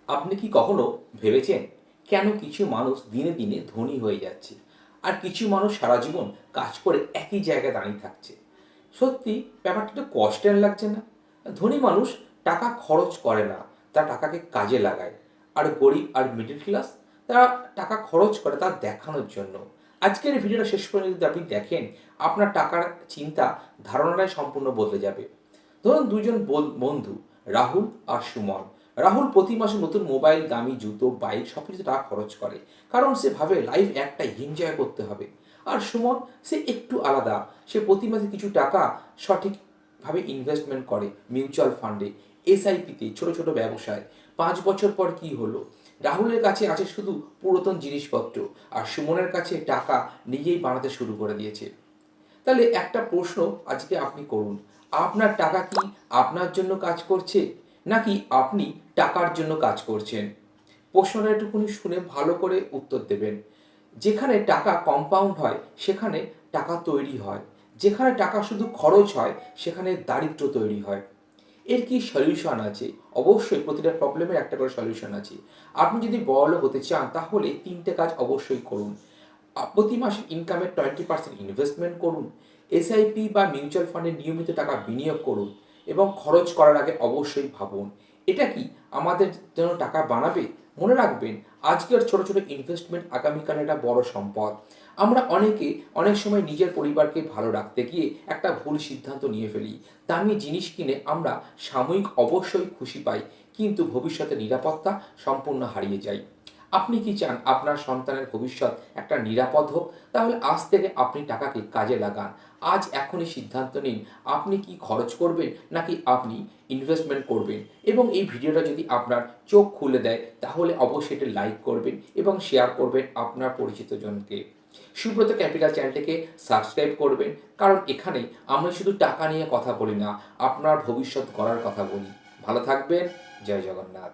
আপনি কি কখনো ভেবেছেন কেন কিছু মানুষ দিনে দিনে ধনী হয়ে যাচ্ছে আর কিছু মানুষ সারা জীবন কাজ করে একই জায়গায় দাঁড়িয়ে থাকছে? সত্যি ব্যাপারটা একটু কষ্টের লাগছে না? ধনী মানুষ টাকা খরচ করে না, তারা টাকাকে কাজে লাগায়। আর গরিব আর মিডল ক্লাস তারা টাকা খরচ করে তা দেখানোর জন্য। আজকের এই ভিডিওটা শেষ করে যদি আপনি দেখেন, আপনার টাকার চিন্তা ধারণাটাই সম্পূর্ণ বদলে যাবে। ধরুন দুজন বন্ধু, রাহুল আর সুমন। রাহুল প্রতি মাসে নতুন মোবাইল, দামি জুতো, বাইক সব কিছু টাকা খরচ করে, কারণ সে ভাবে লাইফ একটাই, এনজয় করতে হবে। আর সুমন, সে একটু আলাদা। সে প্রতি মাসে কিছু টাকা সঠিকভাবে ইনভেস্টমেন্ট করে মিউচুয়াল ফান্ডে, এসআইপিতে, ছোট ছোট ব্যবসায়। 5 বছর পর কি হলো? রাহুলের কাছে আছে শুধু পুরাতন জিনিসপত্র, আর সুমনের কাছে টাকা নিজেই বানাতে শুরু করে দিয়েছে। তাহলে একটা প্রশ্ন আজকে আপনি করুন, আপনার টাকা কি আপনার জন্য কাজ করছে, নাকি আপনি টাকার জন্য কাজ করছেন? প্রশ্নটা একটুখানি শুনে ভালো করে উত্তর দেবেন। যেখানে টাকা কম্পাউন্ড হয় সেখানে টাকা তৈরি হয়, যেখানে টাকা শুধু খরচ হয় সেখানে দারিদ্র তৈরি হয়। এর কি সলিউশন আছে? অবশ্যই প্রতিটা প্রবলেমের একটা করে সলিউশন আছে। আপনি যদি বড়লোক হতে চান তাহলে 3টে কাজ অবশ্যই করুন। প্রতি মাসে ইনকামের 20% ইনভেস্টমেন্ট করুন। এসআইপি বা মিউচুয়াল ফান্ডে নিয়মিত টাকা বিনিয়োগ করুন এবং খরচ করার আগে অবশ্যই ভাবুন, এটা কি আমাদের জন্য টাকা বানাবে? মনে রাখবেন, আজকের ছোট ছোট ইনভেস্টমেন্ট আগামীকাল একটা বড় সম্পদ। আমরা অনেকে অনেক সময় নিজের পরিবারকে ভালো রাখতে গিয়ে একটা ভুল সিদ্ধান্ত নিয়ে ফেলি। দামি জিনিস কিনে আমরা সাময়িক অবশ্যই খুশি পাই, কিন্তু ভবিষ্যতে নিরাপত্তা সম্পূর্ণ হারিয়ে যায়। আপনি কি চান আপনার সন্তানের ভবিষ্যৎ একটা নিরাপদ হোক? তাহলে আজ থেকে আপনি টাকাকে কাজে লাগান। আজ এখনই সিদ্ধান্ত নিন, আপনি কি খরচ করবেন নাকি আপনি ইনভেস্টমেন্ট করবেন। এবং এই ভিডিওটা যদি আপনার চোখ খুলে দেয় তাহলে অবশ্যই এটা লাইক করবেন এবং শেয়ার করবেন আপনার পরিচিত জনকে। সুব্রত ক্যাপিটাল চ্যানেলটিকে সাবস্ক্রাইব করবেন, কারণ এখানে আমরা শুধু টাকা নিয়ে কথা বলি না, আপনার ভবিষ্যৎ গড়ার কথা বলি। ভালো থাকবেন। জয় জগন্নাথ।